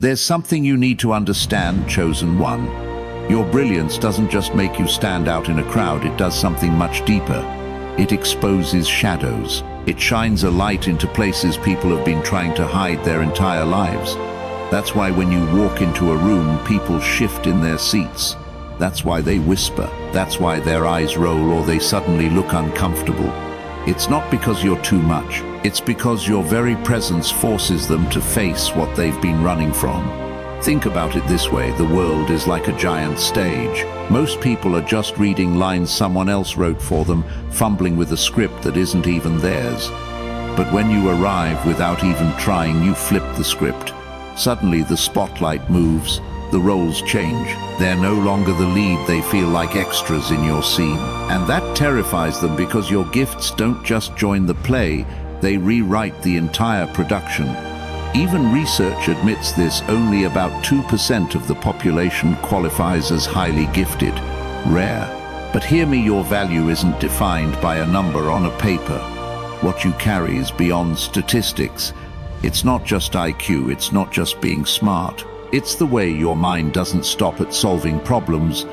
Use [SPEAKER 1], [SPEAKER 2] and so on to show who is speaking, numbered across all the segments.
[SPEAKER 1] There's something you need to understand, Chosen One. Your brilliance doesn't just make you stand out in a crowd, it does something much deeper. It exposes shadows. It shines a light into places people have been trying to hide their entire lives. That's why when you walk into a room, people shift in their seats. That's why they whisper. That's why their eyes roll or they suddenly look uncomfortable. It's not because you're too much. It's because your very presence forces them to face what they've been running from. Think about it this way, the world is like a giant stage. Most people are just reading lines someone else wrote for them, fumbling with a script that isn't even theirs. But when you arrive without even trying, you flip the script. Suddenly the spotlight moves, the roles change. They're no longer the lead, they feel like extras in your scene. And that terrifies them because your gifts don't just join the play, they rewrite the entire production. Even research admits this, only about 2% of the population qualifies as highly gifted, rare. But hear me, your value isn't defined by a number on a paper. What you carry is beyond statistics. It's not just IQ, it's not just being smart. It's the way your mind doesn't stop at solving problems,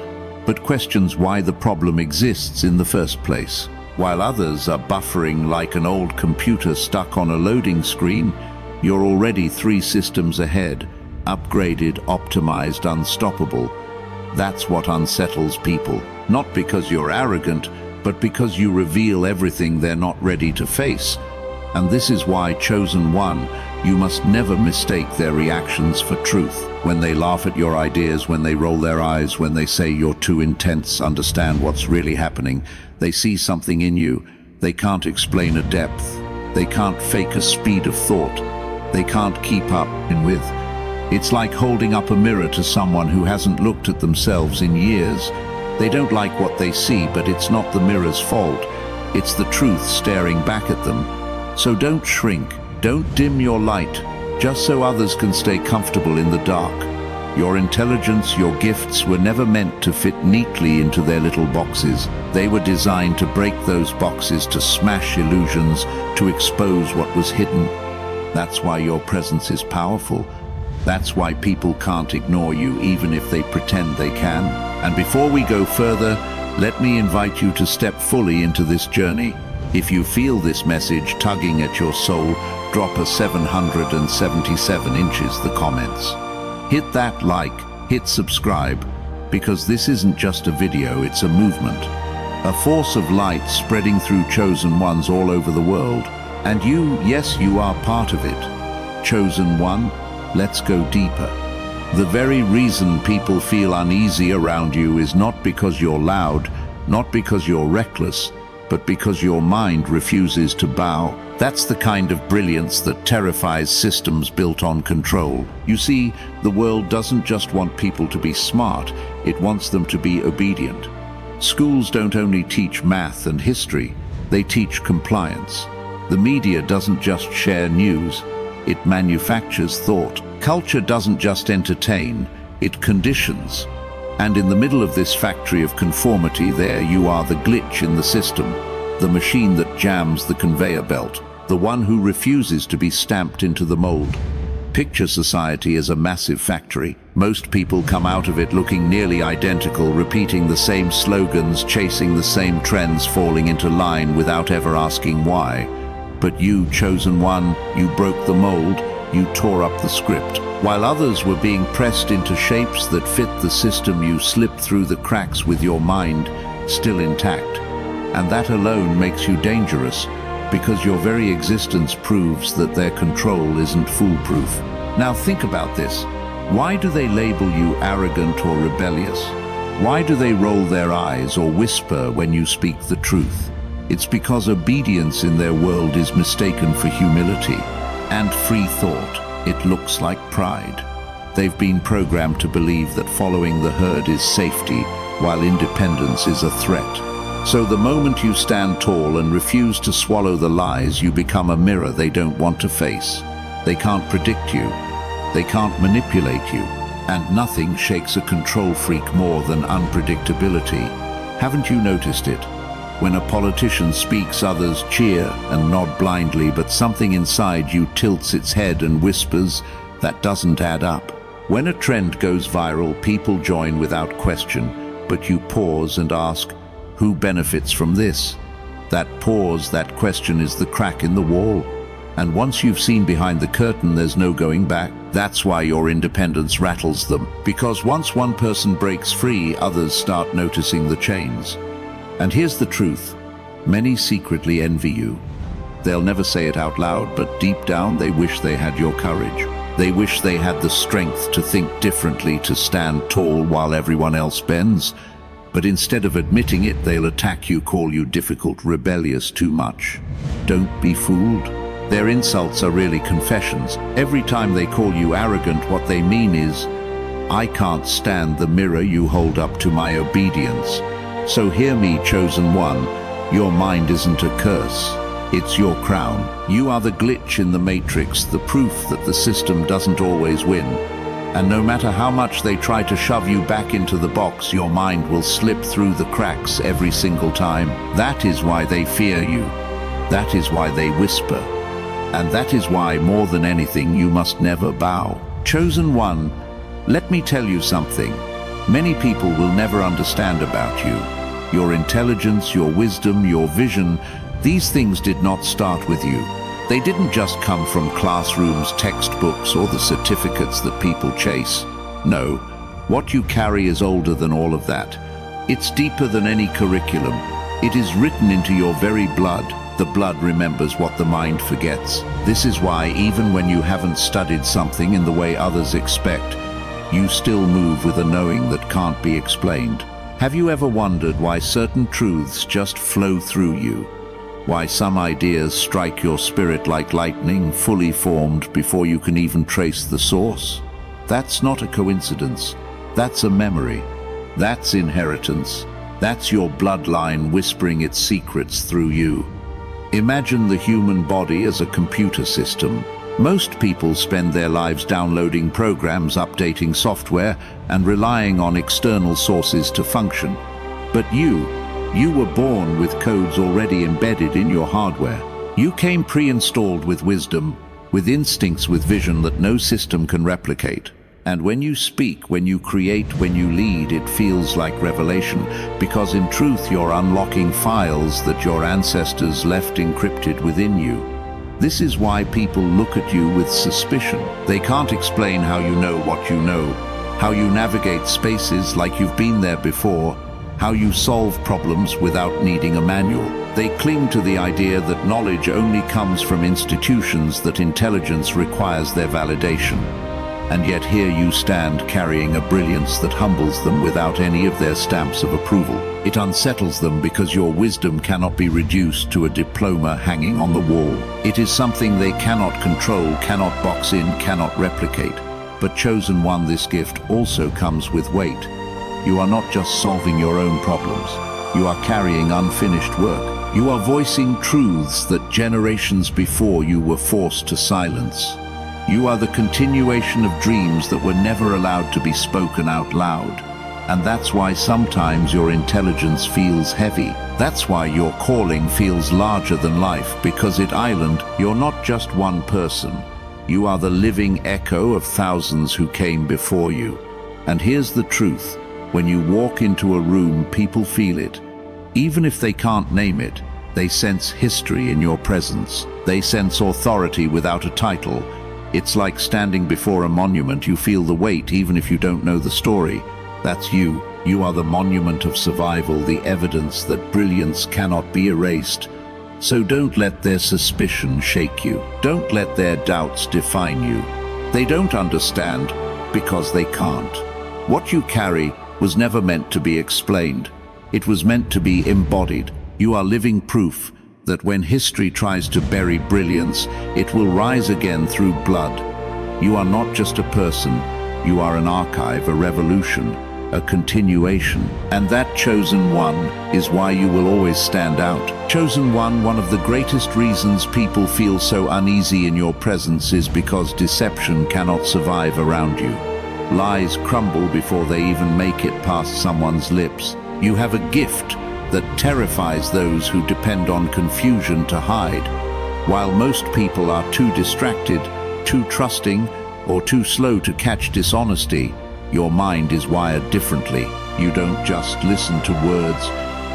[SPEAKER 1] but questions why the problem exists in the first place. While others are buffering like an old computer stuck on a loading screen, you're already 3 systems ahead, upgraded, optimized, unstoppable. That's what unsettles people. Not because you're arrogant, but because you reveal everything they're not ready to face. And this is why, Chosen One, you must never mistake their reactions for truth. When they laugh at your ideas, when they roll their eyes, when they say you're too intense, understand what's really happening. They see something in you. They can't explain a depth. They can't fake a speed of thought. They can't keep up with. It's like holding up a mirror to someone who hasn't looked at themselves in years. They don't like what they see, but it's not the mirror's fault. It's the truth staring back at them. So don't shrink, don't dim your light, just so others can stay comfortable in the dark. Your intelligence, your gifts were never meant to fit neatly into their little boxes. They were designed to break those boxes, to smash illusions, to expose what was hidden. That's why your presence is powerful. That's why people can't ignore you, even if they pretend they can. And before we go further, let me invite you to step fully into this journey. If you feel this message tugging at your soul, drop a 777 inches the comments. Hit that like, hit subscribe, because this isn't just a video, it's a movement. A force of light spreading through Chosen Ones all over the world. And you, yes, you are part of it. Chosen One, let's go deeper. The very reason people feel uneasy around you is not because you're loud, not because you're reckless, but because your mind refuses to bow. That's the kind of brilliance that terrifies systems built on control. You see, the world doesn't just want people to be smart, it wants them to be obedient. Schools don't only teach math and history, they teach compliance. The media doesn't just share news, it manufactures thought. Culture doesn't just entertain, it conditions. And in the middle of this factory of conformity, there you are, the glitch in the system, the machine that jams the conveyor belt, the one who refuses to be stamped into the mold. Picture society as a massive factory. Most people come out of it looking nearly identical, repeating the same slogans, chasing the same trends, falling into line without ever asking why. But you, Chosen One, you broke the mold, you tore up the script. While others were being pressed into shapes that fit the system, you slipped through the cracks with your mind still intact. And that alone makes you dangerous, because your very existence proves that their control isn't foolproof. Now think about this. Why do they label you arrogant or rebellious? Why do they roll their eyes or whisper when you speak the truth? It's because obedience in their world is mistaken for humility and free thought. It looks like pride. They've been programmed to believe that following the herd is safety, while independence is a threat. So the moment you stand tall and refuse to swallow the lies, you become a mirror they don't want to face. They can't predict you. They can't manipulate you. And nothing shakes a control freak more than unpredictability. Haven't you noticed it? When a politician speaks, others cheer and nod blindly, but something inside you tilts its head and whispers, that doesn't add up. When a trend goes viral, people join without question, but you pause and ask, who benefits from this? That pause, that question is the crack in the wall. And once you've seen behind the curtain, there's no going back. That's why your independence rattles them. Because once one person breaks free, others start noticing the chains. And here's the truth. Many secretly envy you. They'll never say it out loud, but deep down they wish they had your courage. They wish they had the strength to think differently, to stand tall while everyone else bends. But instead of admitting it, they'll attack you, call you difficult, rebellious, too much. Don't be fooled. Their insults are really confessions. Every time they call you arrogant, what they mean is, I can't stand the mirror you hold up to my obedience. So hear me, chosen one, your mind isn't a curse. It's your crown. You are the glitch in the matrix, the proof that the system doesn't always win. And no matter how much they try to shove you back into the box, your mind will slip through the cracks every single time. That is why they fear you. That is why they whisper. And that is why, more than anything, you must never bow. Chosen one, let me tell you something. Many people will never understand about you. Your intelligence, your wisdom, your vision, these things did not start with you. They didn't just come from classrooms, textbooks, or the certificates that people chase. No, what you carry is older than all of that. It's deeper than any curriculum. It is written into your very blood. The blood remembers what the mind forgets. This is why, even when you haven't studied something in the way others expect, you still move with a knowing that can't be explained. Have you ever wondered why certain truths just flow through you? Why some ideas strike your spirit like lightning, fully formed before you can even trace the source? That's not a coincidence. That's a memory. That's inheritance. That's your bloodline whispering its secrets through you. Imagine the human body as a computer system. Most people spend their lives downloading programs, updating software, and relying on external sources to function. But you were born with codes already embedded in your hardware. You came pre-installed with wisdom, with instincts, with vision that no system can replicate. And when you speak, when you create, when you lead, it feels like revelation, because in truth you're unlocking files that your ancestors left encrypted within you. This is why people look at you with suspicion. They can't explain how you know what you know, how you navigate spaces like you've been there before, how you solve problems without needing a manual. They cling to the idea that knowledge only comes from institutions, that intelligence requires their validation. And yet here you stand, carrying a brilliance that humbles them without any of their stamps of approval. It unsettles them because your wisdom cannot be reduced to a diploma hanging on the wall. It is something they cannot control, cannot box in, cannot replicate. But chosen one, this gift also comes with weight. You are not just solving your own problems. You are carrying unfinished work. You are voicing truths that generations before you were forced to silence. You are the continuation of dreams that were never allowed to be spoken out loud. And that's why sometimes your intelligence feels heavy. That's why your calling feels larger than life, because at Island, you're not just one person. You are the living echo of thousands who came before you. And here's the truth. When you walk into a room, people feel it. Even if they can't name it, they sense history in your presence. They sense authority without a title. It's like standing before a monument. You feel the weight even if you don't know the story. That's you. You are the monument of survival, the evidence that brilliance cannot be erased. So don't let their suspicion shake you. Don't let their doubts define you. They don't understand because they can't. What you carry was never meant to be explained. It was meant to be embodied. You are living proof that when history tries to bury brilliance, it will rise again through blood. You are not just a person. You are an archive, a revolution, a continuation. And that chosen one is why you will always stand out. Chosen one of the greatest reasons people feel so uneasy in your presence is because deception cannot survive around you. Lies crumble before they even make it past someone's lips. You have a gift that terrifies those who depend on confusion to hide. While most people are too distracted, too trusting, or too slow to catch dishonesty. Your mind is wired differently. You don't just listen to words.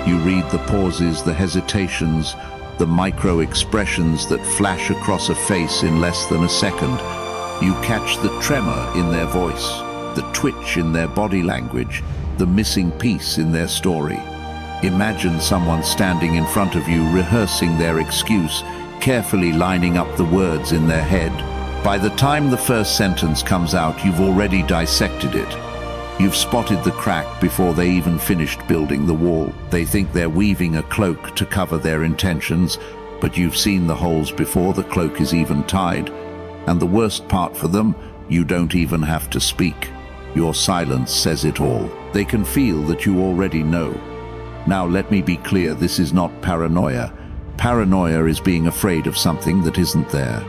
[SPEAKER 1] You read the pauses, the hesitations, the micro-expressions that flash across a face in less than a second. You catch the tremor in their voice, the twitch in their body language, the missing piece in their story. Imagine someone standing in front of you rehearsing their excuse, carefully lining up the words in their head. By the time the first sentence comes out, you've already dissected it. You've spotted the crack before they even finished building the wall. They think they're weaving a cloak to cover their intentions, but you've seen the holes before the cloak is even tied. And the worst part for them, you don't even have to speak. Your silence says it all. They can feel that you already know. Now let me be clear, this is not paranoia. Paranoia is being afraid of something that isn't there.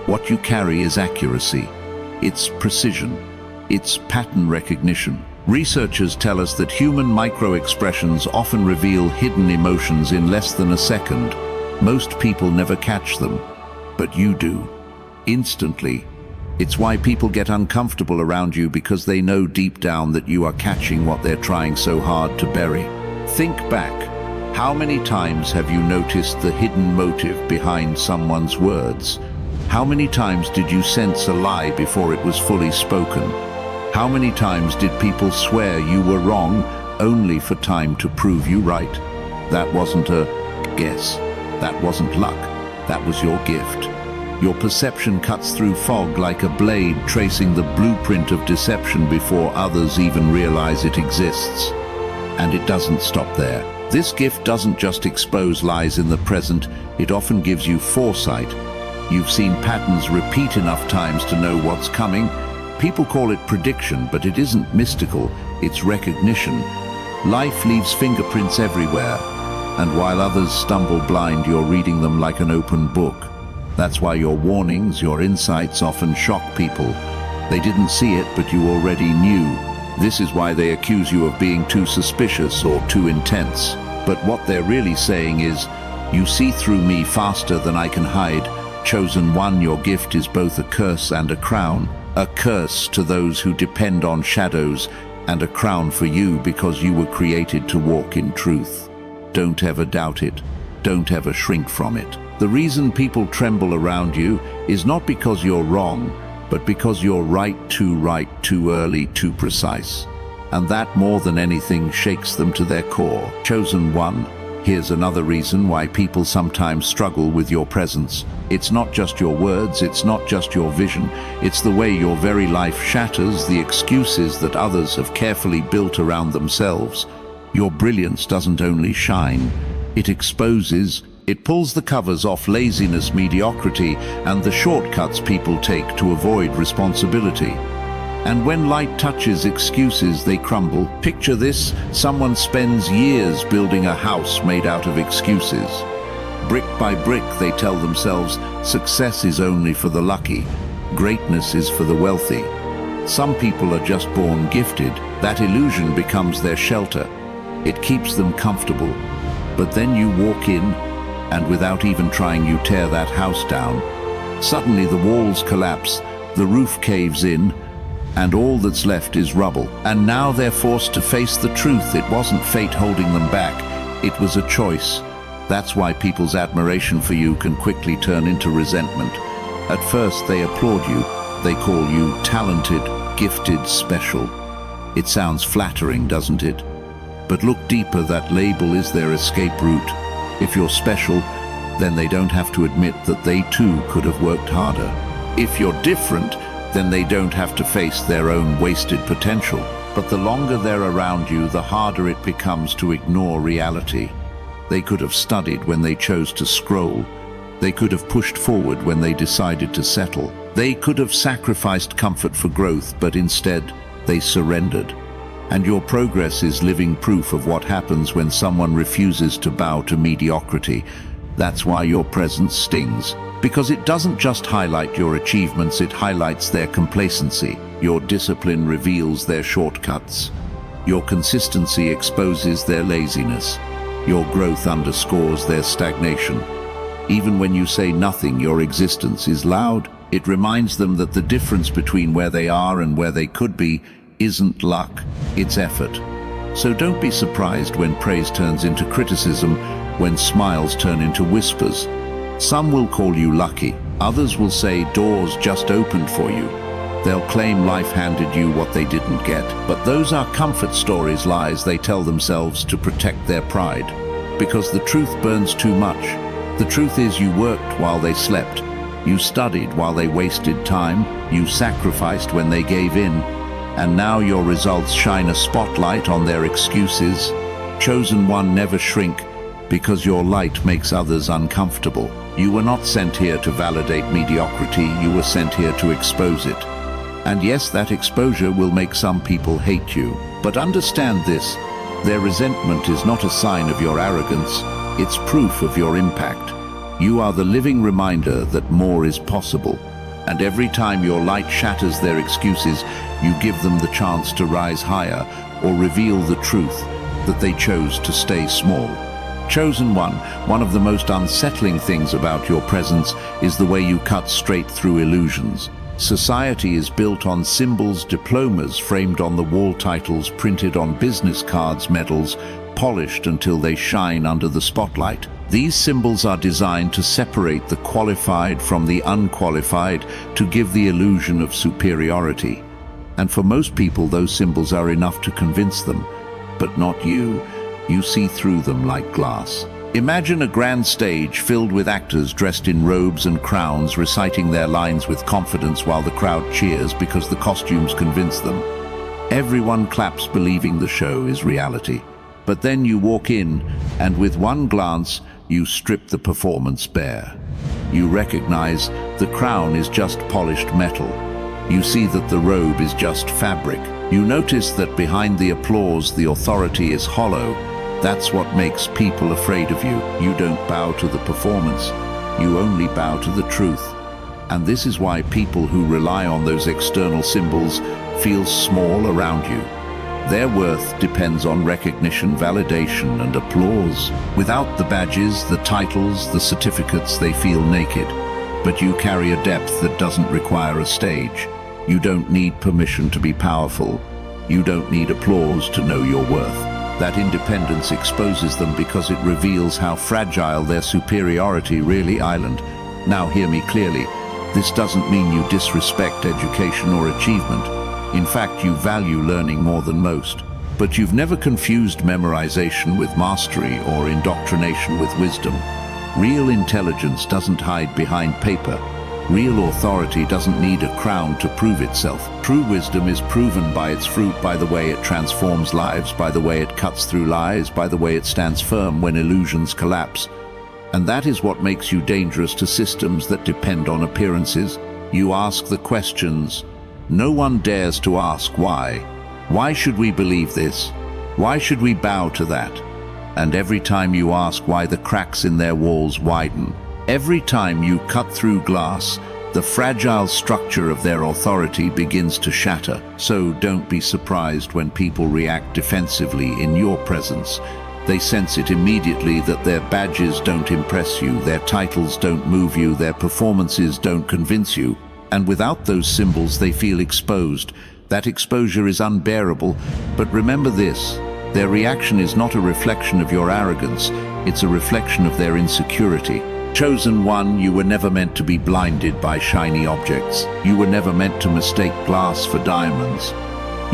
[SPEAKER 1] What you carry is accuracy. It's precision. It's pattern recognition. Researchers tell us that human micro-expressions often reveal hidden emotions in less than a second. Most people never catch them, but you do. Instantly. It's why people get uncomfortable around you, because they know deep down that you are catching what they're trying so hard to bury. Think back. How many times have you noticed the hidden motive behind someone's words? How many times did you sense a lie before it was fully spoken? How many times did people swear you were wrong only for time to prove you right? That wasn't a guess. That wasn't luck. That was your gift. Your perception cuts through fog like a blade, tracing the blueprint of deception before others even realize it exists. And it doesn't stop there. This gift doesn't just expose lies in the present, it often gives you foresight. You've seen patterns repeat enough times to know what's coming. People call it prediction, but it isn't mystical, it's recognition. Life leaves fingerprints everywhere, and while others stumble blind, you're reading them like an open book. That's why your warnings, your insights often shock people. They didn't see it, but you already knew. This is why they accuse you of being too suspicious or too intense. But what they're really saying is, you see through me faster than I can hide. Chosen one, your gift is both a curse and a crown. A curse to those who depend on shadows, and a crown for you because you were created to walk in truth. Don't ever doubt it. Don't ever shrink from it. The reason people tremble around you is not because you're wrong, but because you're right, too early, too precise. And that, more than anything, shakes them to their core. Chosen one, here's another reason why people sometimes struggle with your presence. It's not just your words, it's not just your vision, it's the way your very life shatters the excuses that others have carefully built around themselves. Your brilliance doesn't only shine, it exposes. It pulls the covers off laziness, mediocrity, and the shortcuts people take to avoid responsibility. And when light touches excuses, they crumble. Picture this: someone spends years building a house made out of excuses. Brick by brick, they tell themselves, success is only for the lucky, greatness is for the wealthy. Some people are just born gifted. That illusion becomes their shelter. It keeps them comfortable. But then you walk in, and without even trying, you tear that house down. Suddenly the walls collapse, the roof caves in, and all that's left is rubble. And now they're forced to face the truth. It wasn't fate holding them back, it was a choice. That's why people's admiration for you can quickly turn into resentment. At first they applaud you, they call you talented, gifted, special. It sounds flattering, doesn't it? But look deeper, that label is their escape route. If you're special, then they don't have to admit that they too could have worked harder. If you're different, then they don't have to face their own wasted potential. But the longer they're around you, the harder it becomes to ignore reality. They could have studied when they chose to scroll. They could have pushed forward when they decided to settle. They could have sacrificed comfort for growth, but instead, they surrendered. And your progress is living proof of what happens when someone refuses to bow to mediocrity. That's why your presence stings. Because it doesn't just highlight your achievements, it highlights their complacency. Your discipline reveals their shortcuts. Your consistency exposes their laziness. Your growth underscores their stagnation. Even when you say nothing, your existence is loud. It reminds them that the difference between where they are and where they could be isn't luck, it's effort. So don't be surprised when praise turns into criticism, when smiles turn into whispers. Some will call you lucky, others will say doors just opened for you. They'll claim life handed you what they didn't get. But those are comfort stories, lies they tell themselves to protect their pride. Because the truth burns too much. The truth is, you worked while they slept. You studied while they wasted time. You sacrificed when they gave in. And now your results shine a spotlight on their excuses. Chosen one, never shrink, because your light makes others uncomfortable. You were not sent here to validate mediocrity, you were sent here to expose it. And yes, that exposure will make some people hate you. But understand this, their resentment is not a sign of your arrogance, it's proof of your impact. You are the living reminder that more is possible. And every time your light shatters their excuses, you give them the chance to rise higher or reveal the truth that they chose to stay small. Chosen one of the most unsettling things about your presence is the way you cut straight through illusions. Society is built on symbols, diplomas framed on the wall, titles printed on business cards, medals polished until they shine under the spotlight. These symbols are designed to separate the qualified from the unqualified, to give the illusion of superiority. And for most people, those symbols are enough to convince them. But not you. You see through them like glass. Imagine a grand stage filled with actors dressed in robes and crowns, reciting their lines with confidence while the crowd cheers because the costumes convince them. Everyone claps, believing the show is reality. But then you walk in, and with one glance, you strip the performance bare. You recognize the crown is just polished metal. You see that the robe is just fabric. You notice that behind the applause, the authority is hollow. That's what makes people afraid of you. You don't bow to the performance. You only bow to the truth. And this is why people who rely on those external symbols feel small around you. Their worth depends on recognition, validation, and applause. Without the badges, the titles, the certificates, they feel naked. But you carry a depth that doesn't require a stage. You don't need permission to be powerful. You don't need applause to know your worth. That independence exposes them because it reveals how fragile their superiority really is. Now hear me clearly. This doesn't mean you disrespect education or achievement. In fact, you value learning more than most. But you've never confused memorization with mastery or indoctrination with wisdom. Real intelligence doesn't hide behind paper. Real authority doesn't need a crown to prove itself. True wisdom is proven by its fruit, by the way it transforms lives, by the way it cuts through lies, by the way it stands firm when illusions collapse. And that is what makes you dangerous to systems that depend on appearances. You ask the questions. No one dares to ask why. Why should we believe this? Why should we bow to that? And every time you ask why, the cracks in their walls widen. Every time you cut through glass, the fragile structure of their authority begins to shatter. So don't be surprised when people react defensively in your presence. They sense it immediately that their badges don't impress you, their titles don't move you, their performances don't convince you. And without those symbols, they feel exposed. That exposure is unbearable. But remember this, their reaction is not a reflection of your arrogance, it's a reflection of their insecurity. Chosen one, you were never meant to be blinded by shiny objects. You were never meant to mistake glass for diamonds.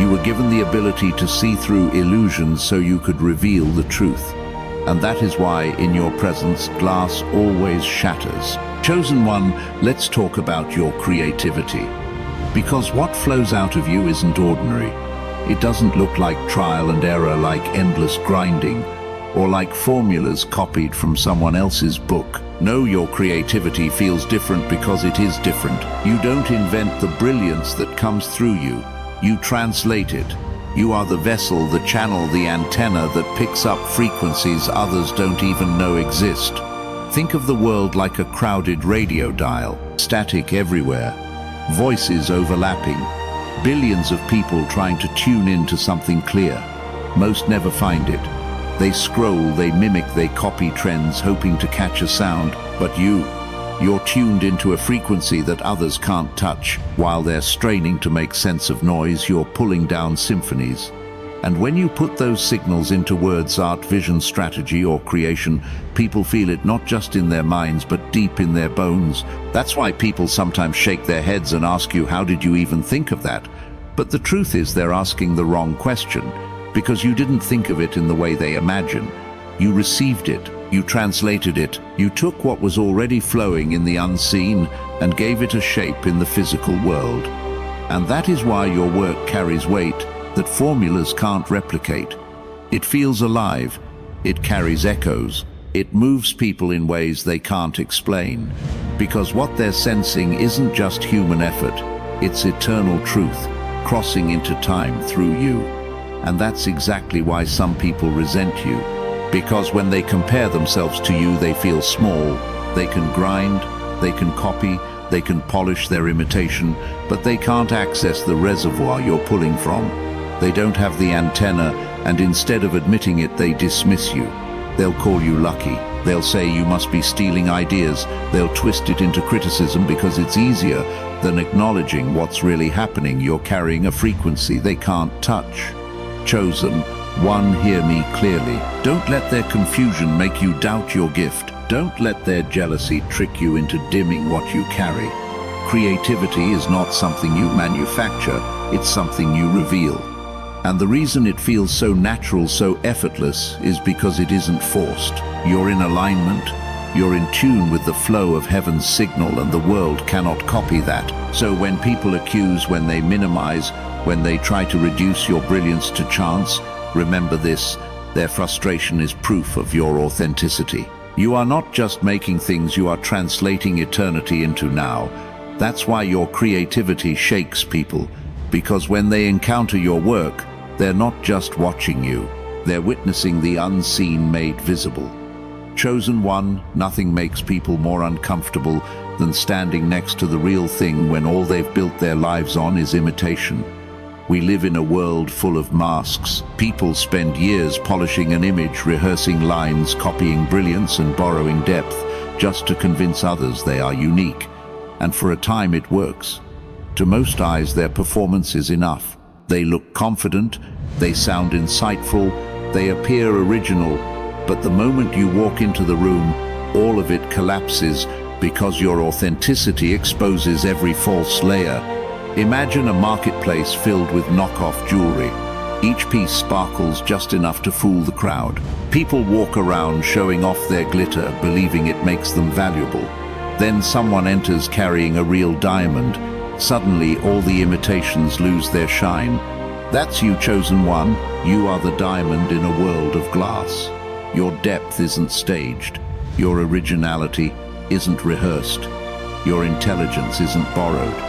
[SPEAKER 1] You were given the ability to see through illusions so you could reveal the truth. And that is why, in your presence, glass always shatters. Chosen one, let's talk about your creativity. Because what flows out of you isn't ordinary. It doesn't look like trial and error, like endless grinding, or like formulas copied from someone else's book. No, your creativity feels different because it is different. You don't invent the brilliance that comes through you. You translate it. You are the vessel, the channel, the antenna that picks up frequencies others don't even know exist. Think of the world like a crowded radio dial, static everywhere, voices overlapping, billions of people trying to tune in to something clear. Most never find it. They scroll, they mimic, they copy trends, hoping to catch a sound. But you're tuned into a frequency that others can't touch. While they're straining to make sense of noise, you're pulling down symphonies. And when you put those signals into words, art, vision, strategy, or creation, people feel it not just in their minds, but deep in their bones. That's why people sometimes shake their heads and ask you, how did you even think of that? But the truth is they're asking the wrong question, because you didn't think of it in the way they imagine. You received it, you translated it, you took what was already flowing in the unseen and gave it a shape in the physical world. And that is why your work carries weight that formulas can't replicate. It feels alive, it carries echoes, it moves people in ways they can't explain. Because what they're sensing isn't just human effort, it's eternal truth, crossing into time through you. And that's exactly why some people resent you. Because when they compare themselves to you, they feel small. They can grind, they can copy, they can polish their imitation, but they can't access the reservoir you're pulling from. They don't have the antenna, and instead of admitting it, they dismiss you. They'll call you lucky. They'll say you must be stealing ideas. They'll twist it into criticism because it's easier than acknowledging what's really happening. You're carrying a frequency they can't touch. Chosen one, hear me clearly. Don't let their confusion make you doubt your gift. Don't let their jealousy trick you into dimming what you carry. Creativity is not something you manufacture, it's something you reveal. And the reason it feels so natural, so effortless, is because it isn't forced. You're in alignment, you're in tune with the flow of heaven's signal, and the world cannot copy that. So when people accuse, when they minimize, when they try to reduce your brilliance to chance, remember this: their frustration is proof of your authenticity. You are not just making things, you are translating eternity into now. That's why your creativity shakes people, because when they encounter your work, they're not just watching you, they're witnessing the unseen made visible. Chosen one, nothing makes people more uncomfortable than standing next to the real thing when all they've built their lives on is imitation. We live in a world full of masks. People spend years polishing an image, rehearsing lines, copying brilliance and borrowing depth, just to convince others they are unique. And for a time it works. To most eyes, their performance is enough. They look confident, they sound insightful, they appear original, but the moment you walk into the room, all of it collapses because your authenticity exposes every false layer. Imagine a marketplace filled with knockoff jewelry. Each piece sparkles just enough to fool the crowd. People walk around showing off their glitter, believing it makes them valuable. Then someone enters carrying a real diamond. Suddenly, all the imitations lose their shine. That's you, chosen one. You are the diamond in a world of glass. Your depth isn't staged. Your originality isn't rehearsed. Your intelligence isn't borrowed.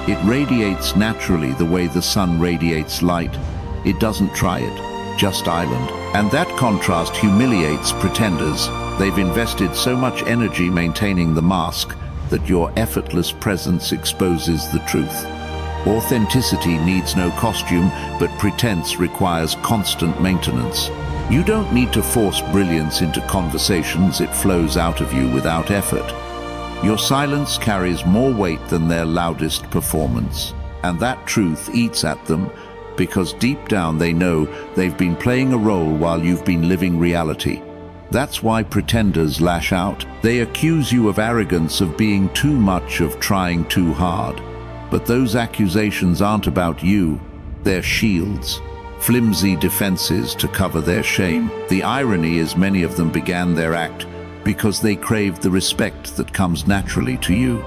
[SPEAKER 1] It radiates naturally the way the sun radiates light. It doesn't try it, just island. And that contrast humiliates pretenders. They've invested so much energy maintaining the mask that your effortless presence exposes the truth. Authenticity needs no costume, but pretense requires constant maintenance. You don't need to force brilliance into conversations, it flows out of you without effort. Your silence carries more weight than their loudest performance. And that truth eats at them, because deep down they know they've been playing a role while you've been living reality. That's why pretenders lash out. They accuse you of arrogance, of being too much, of trying too hard. But those accusations aren't about you. They're shields, flimsy defenses to cover their shame. The irony is many of them began their act because they craved the respect that comes naturally to you.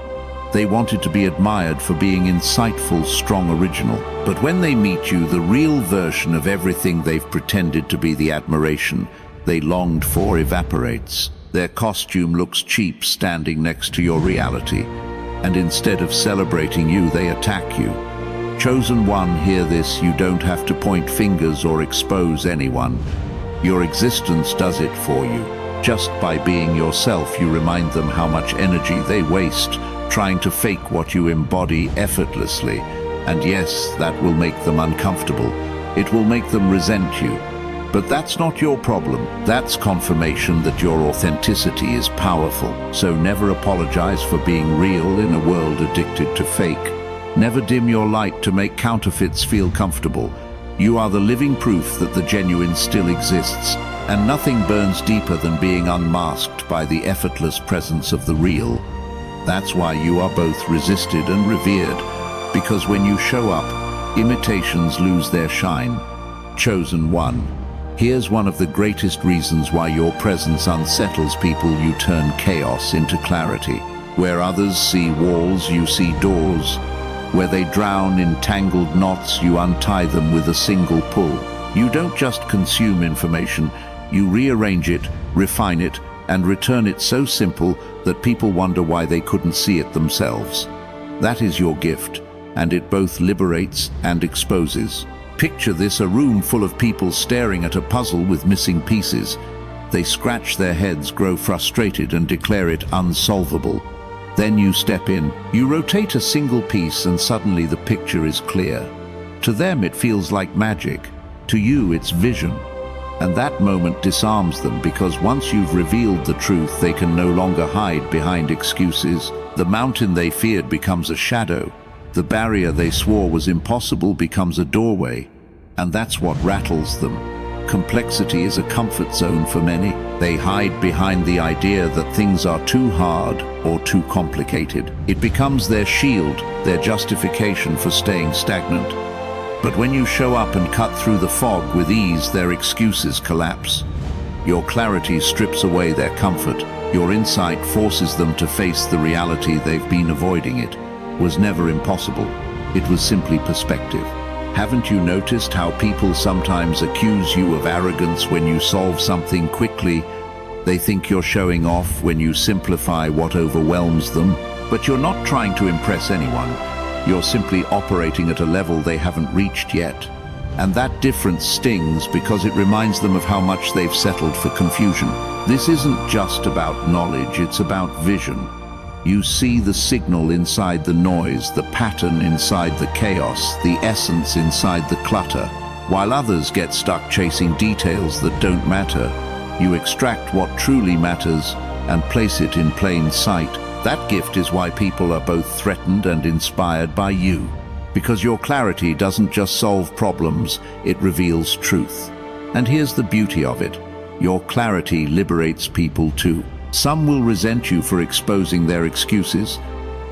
[SPEAKER 1] They wanted to be admired for being insightful, strong, original. But when they meet you, the real version of everything they've pretended to be the admiration they longed for evaporates. Their costume looks cheap standing next to your reality, and instead of celebrating you, they attack you. Chosen one, hear this: you don't have to point fingers or expose anyone. Your existence does it for you. Just by being yourself, you remind them how much energy they waste trying to fake what you embody effortlessly. And yes, that will make them uncomfortable. It will make them resent you. But that's not your problem. That's confirmation that your authenticity is powerful. So never apologize for being real in a world addicted to fake. Never dim your light to make counterfeits feel comfortable. You are the living proof that the genuine still exists, and nothing burns deeper than being unmasked by the effortless presence of the real. That's why you are both resisted and revered, because when you show up, imitations lose their shine. Chosen one. Here's one of the greatest reasons why your presence unsettles people: you turn chaos into clarity. Where others see walls, you see doors. Where they drown in tangled knots, you untie them with a single pull. You don't just consume information, you rearrange it, refine it, and return it so simple that people wonder why they couldn't see it themselves. That is your gift, and it both liberates and exposes. Picture this: a room full of people staring at a puzzle with missing pieces. They scratch their heads, grow frustrated, and declare it unsolvable. Then you step in, you rotate a single piece, and suddenly the picture is clear. To them it feels like magic. To you it's vision. And that moment disarms them, because once you've revealed the truth, they can no longer hide behind excuses. The mountain they feared becomes a shadow. The barrier they swore was impossible becomes a doorway. And that's what rattles them. Complexity is a comfort zone for many. They hide behind the idea that things are too hard or too complicated. It becomes their shield, their justification for staying stagnant. But when you show up and cut through the fog with ease, their excuses collapse. Your clarity strips away their comfort. Your insight forces them to face the reality they've been avoiding. It was never impossible. It was simply perspective. Haven't you noticed how people sometimes accuse you of arrogance when you solve something quickly? They think you're showing off when you simplify what overwhelms them. But you're not trying to impress anyone. You're simply operating at a level they haven't reached yet. And that difference stings because it reminds them of how much they've settled for confusion. This isn't just about knowledge, it's about vision. You see the signal inside the noise, the pattern inside the chaos, the essence inside the clutter. While others get stuck chasing details that don't matter, you extract what truly matters and place it in plain sight. That gift is why people are both threatened and inspired by you. Because your clarity doesn't just solve problems, it reveals truth. And here's the beauty of it. Your clarity liberates people too. Some will resent you for exposing their excuses.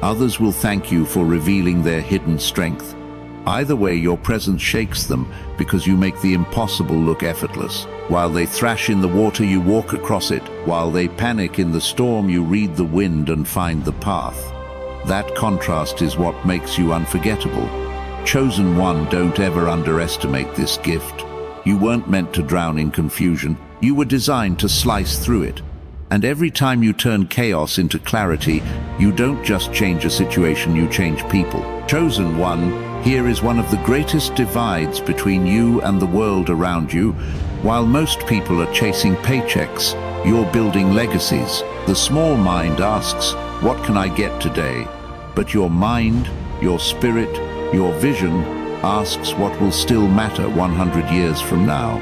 [SPEAKER 1] Others will thank you for revealing their hidden strength. Either way, your presence shakes them because you make the impossible look effortless. While they thrash in the water, you walk across it. While they panic in the storm, you read the wind and find the path. That contrast is what makes you unforgettable. Chosen one, don't ever underestimate this gift. You weren't meant to drown in confusion. You were designed to slice through it. And every time you turn chaos into clarity, you don't just change a situation, you change people. Chosen one, here is one of the greatest divides between you and the world around you. While most people are chasing paychecks, you're building legacies. The small mind asks, what can I get today? But your mind, your spirit, your vision asks what will still matter 100 years from now.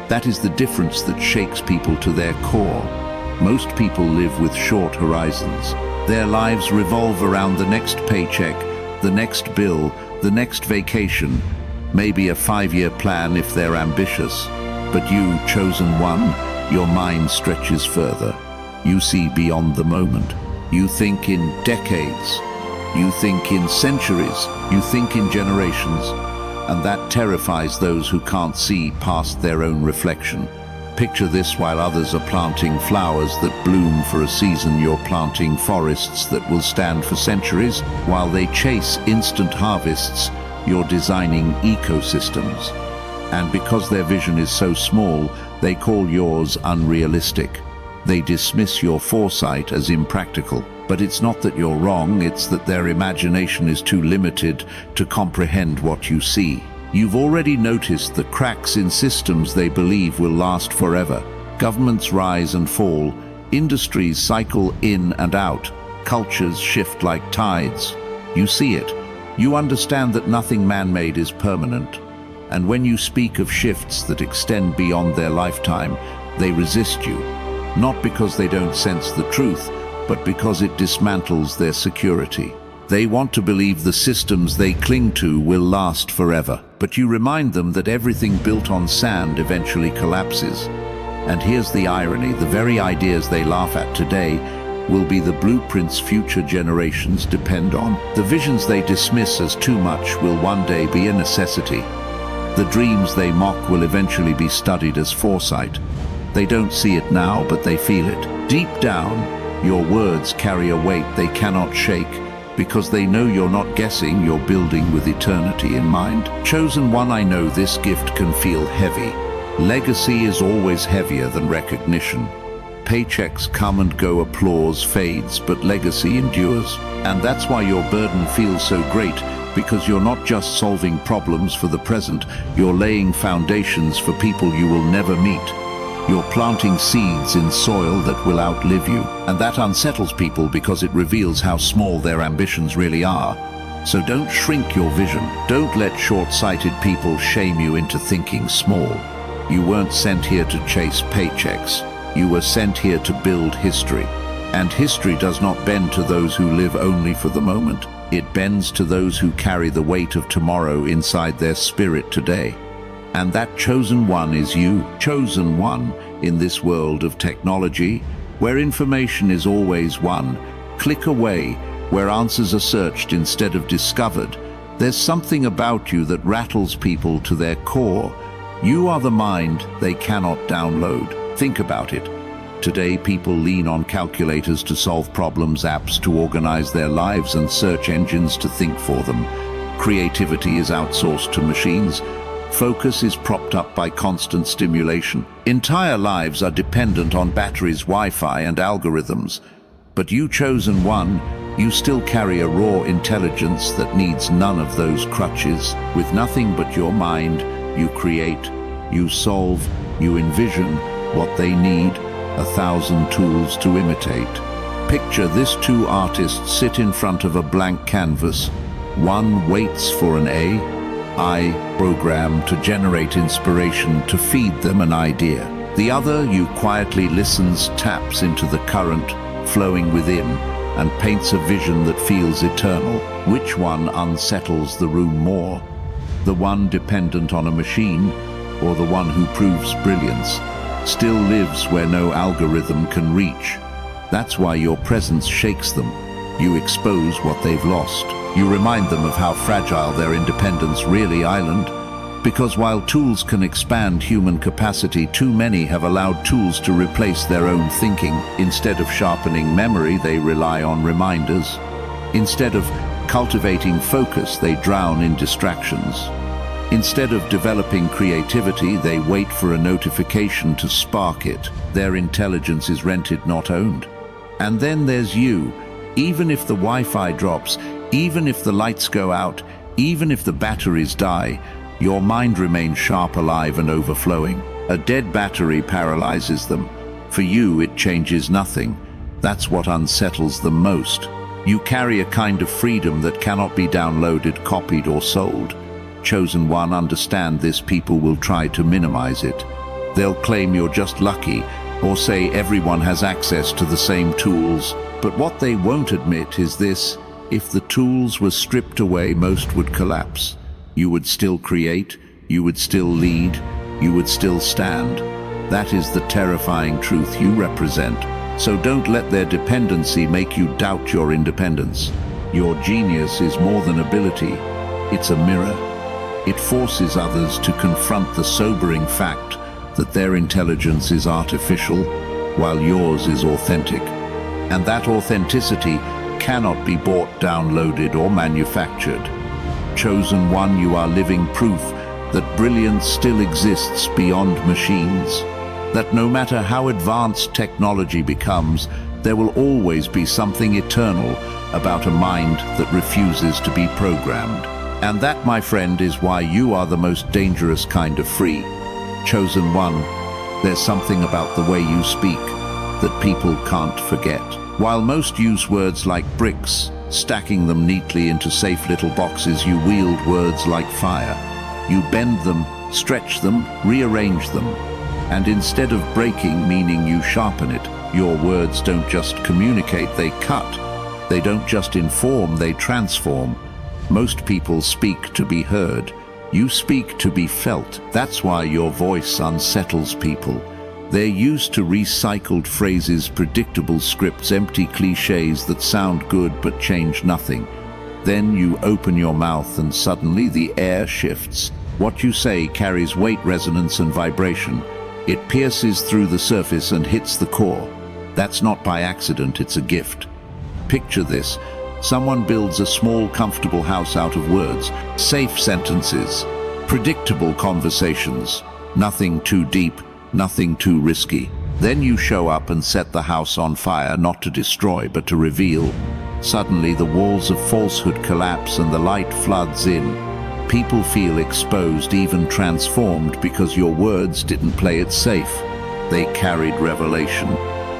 [SPEAKER 1] That is the difference that shakes people to their core. Most people live with short horizons. Their lives revolve around the next paycheck, the next bill, the next vacation, maybe a 5-year plan if they're ambitious. But you, chosen one, your mind stretches further. You see beyond the moment. You think in decades. You think in centuries. You think in generations. And that terrifies those who can't see past their own reflection. Picture this: while others are planting flowers that bloom for a season, you're planting forests that will stand for centuries. While they chase instant harvests, you're designing ecosystems. And because their vision is so small, they call yours unrealistic. They dismiss your foresight as impractical. But it's not that you're wrong, it's that their imagination is too limited to comprehend what you see. You've already noticed the cracks in systems they believe will last forever. Governments rise and fall, industries cycle in and out, cultures shift like tides. You see it. You understand that nothing man-made is permanent. And when you speak of shifts that extend beyond their lifetime, they resist you, not because they don't sense the truth, but because it dismantles their security. They want to believe the systems they cling to will last forever, but you remind them that everything built on sand eventually collapses. And here's the irony: the very ideas they laugh at today will be the blueprints future generations depend on. The visions they dismiss as too much will one day be a necessity. The dreams they mock will eventually be studied as foresight. They don't see it now, but they feel it. Deep down, your words carry a weight they cannot shake, because they know you're not guessing, you're building with eternity in mind. Chosen one, I know this gift can feel heavy. Legacy is always heavier than recognition. Paychecks come and go, applause fades, but legacy endures. And that's why your burden feels so great, because you're not just solving problems for the present, you're laying foundations for people you will never meet. You're planting seeds in soil that will outlive you. And that unsettles people because it reveals how small their ambitions really are. So don't shrink your vision. Don't let short-sighted people shame you into thinking small. You weren't sent here to chase paychecks. You were sent here to build history. And history does not bend to those who live only for the moment. It bends to those who carry the weight of tomorrow inside their spirit today. And that chosen one is you. Chosen one in this world of technology, where information is always one click away, where answers are searched instead of discovered. There's something about you that rattles people to their core. You are the mind they cannot download. Think about it. Today, people lean on calculators to solve problems, apps to organize their lives, and search engines to think for them. Creativity is outsourced to machines. Focus is propped up by constant stimulation. Entire lives are dependent on batteries, Wi-Fi, and algorithms. But you, chosen one, you still carry a raw intelligence that needs none of those crutches. With nothing but your mind, you create, you solve, you envision what they need, 1,000 tools to imitate. Picture this: two artists sit in front of a blank canvas. One waits for an AI program to generate inspiration to feed them an idea. The other, you quietly listens, taps into the current flowing within, and paints a vision that feels eternal. Which one unsettles the room more? The one dependent on a machine, or the one who proves brilliance still lives where no algorithm can reach? That's why your presence shakes them. You expose what they've lost. You remind them of how fragile their independence really island. Because while tools can expand human capacity, too many have allowed tools to replace their own thinking. Instead of sharpening memory, they rely on reminders. Instead of cultivating focus, they drown in distractions. Instead of developing creativity, they wait for a notification to spark it. Their intelligence is rented, not owned. And then there's you. Even if the Wi-Fi drops, even if the lights go out, even if the batteries die, your mind remains sharp, alive, and overflowing. A dead battery paralyzes them. For you, it changes nothing. That's what unsettles them most. You carry a kind of freedom that cannot be downloaded, copied, or sold. Chosen one, understand this. People will try to minimize it. They'll claim you're just lucky, or say everyone has access to the same tools. But what they won't admit is this: if the tools were stripped away, most would collapse. You would still create, you would still lead, you would still stand. That is the terrifying truth you represent. So don't let their dependency make you doubt your independence. Your genius is more than ability. It's a mirror. It forces others to confront the sobering fact that their intelligence is artificial, while yours is authentic. And that authenticity cannot be bought, downloaded, or manufactured. Chosen one, you are living proof that brilliance still exists beyond machines. That no matter how advanced technology becomes, there will always be something eternal about a mind that refuses to be programmed. And that, my friend, is why you are the most dangerous kind of free. Chosen one, there's something about the way you speak that people can't forget. While most use words like bricks, stacking them neatly into safe little boxes, you wield words like fire. You bend them, stretch them, rearrange them. And instead of breaking, meaning you sharpen it, your words don't just communicate, they cut. They don't just inform, they transform. Most people speak to be heard. You speak to be felt. That's why your voice unsettles people. They're used to recycled phrases, predictable scripts, empty cliches that sound good but change nothing. Then you open your mouth and suddenly the air shifts. What you say carries weight, resonance, and vibration. It pierces through the surface and hits the core. That's not by accident, it's a gift. Picture this. Someone builds a small, comfortable house out of words, safe sentences, predictable conversations, nothing too deep, nothing too risky. Then you show up and set the house on fire, not to destroy, but to reveal. Suddenly, the walls of falsehood collapse and the light floods in. People feel exposed, even transformed, because your words didn't play it safe. They carried revelation.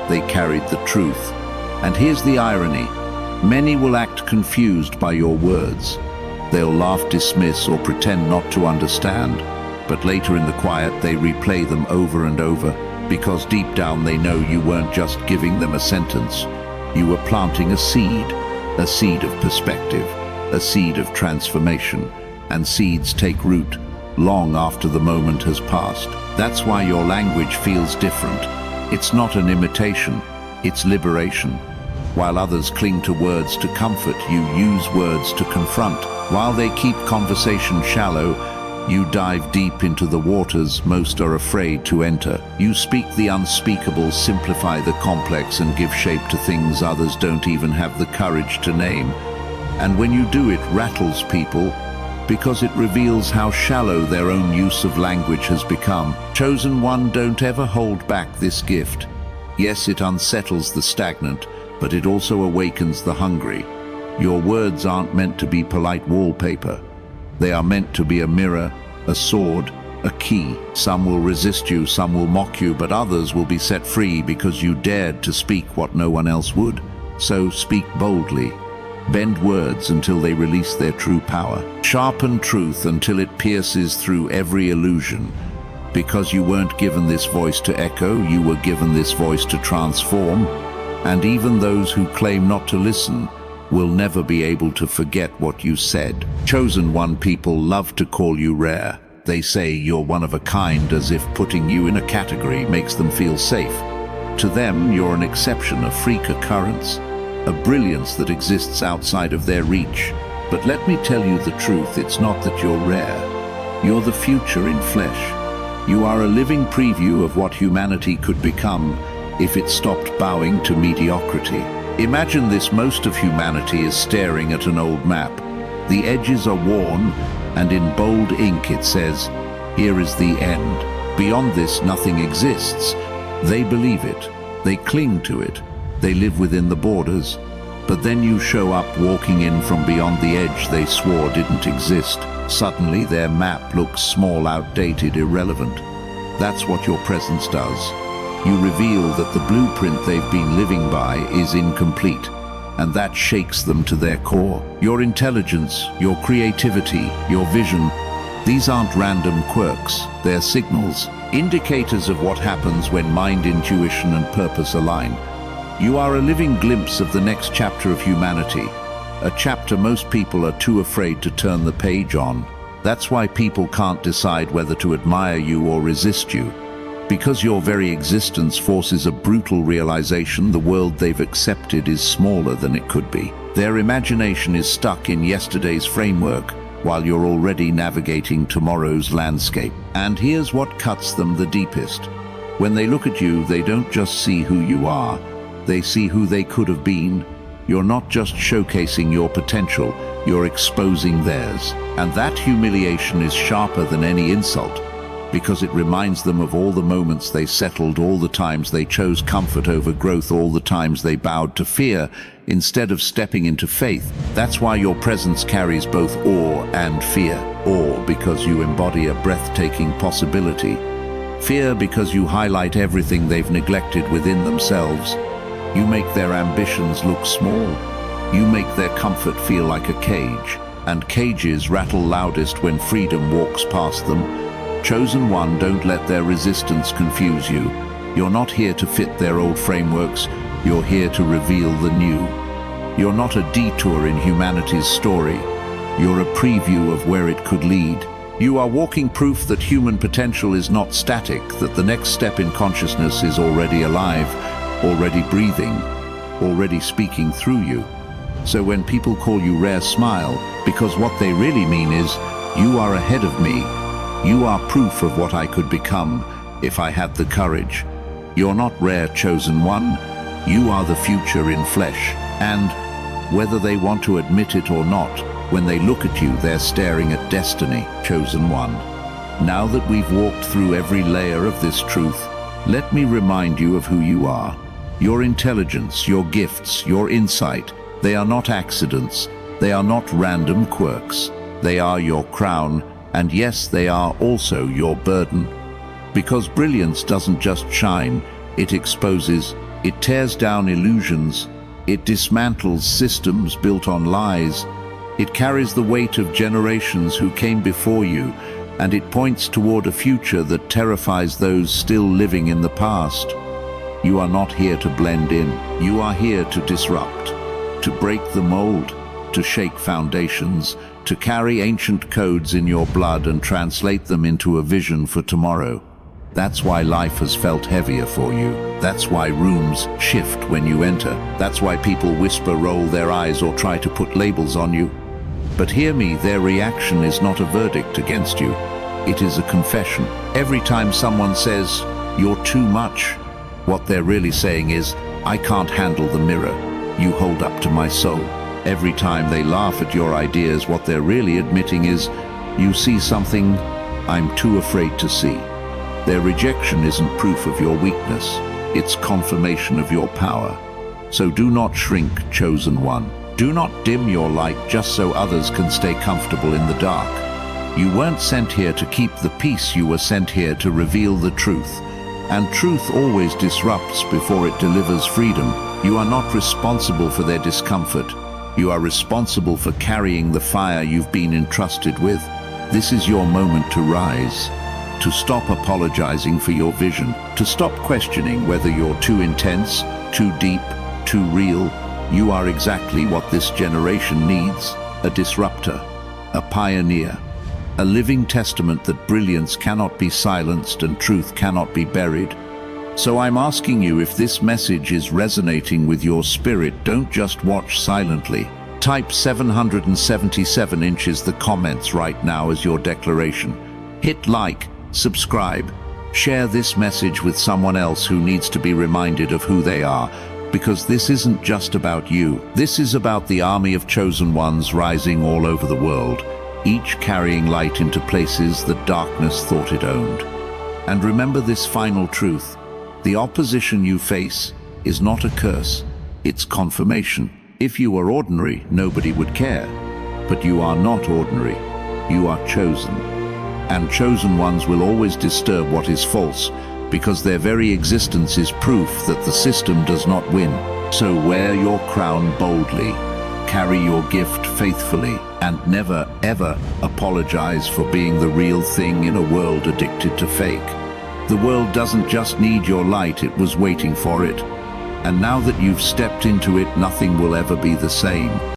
[SPEAKER 1] They carried the truth. And here's the irony. Many will act confused by your words. They'll laugh, dismiss, or pretend not to understand. But later in the quiet, they replay them over and over, because deep down they know you weren't just giving them a sentence. You were planting a seed of perspective, a seed of transformation. And seeds take root long after the moment has passed. That's why your language feels different. It's not an imitation, it's liberation. While others cling to words to comfort, you use words to confront. While they keep conversation shallow, you dive deep into the waters most are afraid to enter. You speak the unspeakable, simplify the complex, and give shape to things others don't even have the courage to name. And when you do, it rattles people, because it reveals how shallow their own use of language has become. Chosen one, don't ever hold back this gift. Yes, it unsettles the stagnant, but it also awakens the hungry. Your words aren't meant to be polite wallpaper. They are meant to be a mirror, a sword, a key. Some will resist you, some will mock you, but others will be set free because you dared to speak what no one else would. So speak boldly. Bend words until they release their true power. Sharpen truth until it pierces through every illusion. Because you weren't given this voice to echo, you were given this voice to transform. And even those who claim not to listen will never be able to forget what you said. Chosen one, people love to call you rare. They say you're one of a kind, as if putting you in a category makes them feel safe. To them, you're an exception, a freak occurrence, a brilliance that exists outside of their reach. But let me tell you the truth, it's not that you're rare. You're the future in flesh. You are a living preview of what humanity could become if it stopped bowing to mediocrity. Imagine this: most of humanity is staring at an old map. The edges are worn, and in bold ink it says, "Here is the end. Beyond this, nothing exists." They believe it. They cling to it. They live within the borders. But then you show up walking in from beyond the edge they swore didn't exist. Suddenly their map looks small, outdated, irrelevant. That's what your presence does. You reveal that the blueprint they've been living by is incomplete, and that shakes them to their core. Your intelligence, your creativity, your vision, these aren't random quirks. They're signals, indicators of what happens when mind, intuition, and purpose align. You are a living glimpse of the next chapter of humanity, a chapter most people are too afraid to turn the page on. That's why people can't decide whether to admire you or resist you, because your very existence forces a brutal realization the world they've accepted is smaller than it could be. Their imagination is stuck in yesterday's framework, while you're already navigating tomorrow's landscape. And here's what cuts them the deepest. When they look at you, they don't just see who you are, they see who they could have been. You're not just showcasing your potential, you're exposing theirs. And that humiliation is sharper than any insult, because it reminds them of all the moments they settled, all the times they chose comfort over growth, all the times they bowed to fear instead of stepping into faith. That's why your presence carries both awe and fear. Awe because you embody a breathtaking possibility. Fear because you highlight everything they've neglected within themselves. You make their ambitions look small. You make their comfort feel like a cage. and cages rattle loudest when freedom walks past them. Chosen One, don't let their resistance confuse you. You're not here to fit their old frameworks, you're here to reveal the new. You're not a detour in humanity's story, you're a preview of where it could lead. You are walking proof that human potential is not static, that the next step in consciousness is already alive, already breathing, already speaking through you. So when people call you rare, smile, because what they really mean is, you are ahead of me. You are proof of what I could become if I had the courage. You're not rare, Chosen One. You are the future in flesh. And whether they want to admit it or not, when they look at you, they're staring at destiny, Chosen One. Now that we've walked through every layer of this truth, let me remind you of who you are. Your intelligence, your gifts, your insight, they are not accidents. They are not random quirks. They are your crown, and yes, they are also your burden. Because brilliance doesn't just shine, it exposes, it tears down illusions, it dismantles systems built on lies, it carries the weight of generations who came before you, and it points toward a future that terrifies those still living in the past. You are not here to blend in, you are here to disrupt, to break the mold, to shake foundations, to carry ancient codes in your blood and translate them into a vision for tomorrow. That's why life has felt heavier for you. That's why rooms shift when you enter. That's why people whisper, roll their eyes, or try to put labels on you. But hear me, their reaction is not a verdict against you. It is a confession. Every time someone says, you're too much, what they're really saying is, I can't handle the mirror you hold up to my soul. Every time they laugh at your ideas, what they're really admitting is, you see something I'm too afraid to see. Their rejection isn't proof of your weakness, it's confirmation of your power. So do not shrink, Chosen One. Do not dim your light just so others can stay comfortable in the dark. You weren't sent here to keep the peace, you were sent here to reveal the truth. And truth always disrupts before it delivers freedom. You are not responsible for their discomfort. You are responsible for carrying the fire you've been entrusted with. This is your moment to rise, to stop apologizing for your vision, to stop questioning whether you're too intense, too deep, too real. You are exactly what this generation needs, a disruptor, a pioneer, a living testament that brilliance cannot be silenced and truth cannot be buried. So I'm asking you, if this message is resonating with your spirit, don't just watch silently. Type 777 inches the comments right now as your declaration. Hit like, subscribe, share this message with someone else who needs to be reminded of who they are, because this isn't just about you. This is about the army of chosen ones rising all over the world, each carrying light into places that darkness thought it owned. And remember this final truth. The opposition you face is not a curse, it's confirmation. If you were ordinary, nobody would care. But you are not ordinary, you are chosen. And chosen ones will always disturb what is false, because their very existence is proof that the system does not win. So wear your crown boldly, carry your gift faithfully, and never, ever apologize for being the real thing in a world addicted to fake. The world doesn't just need your light, it was waiting for it. And now that you've stepped into it, nothing will ever be the same.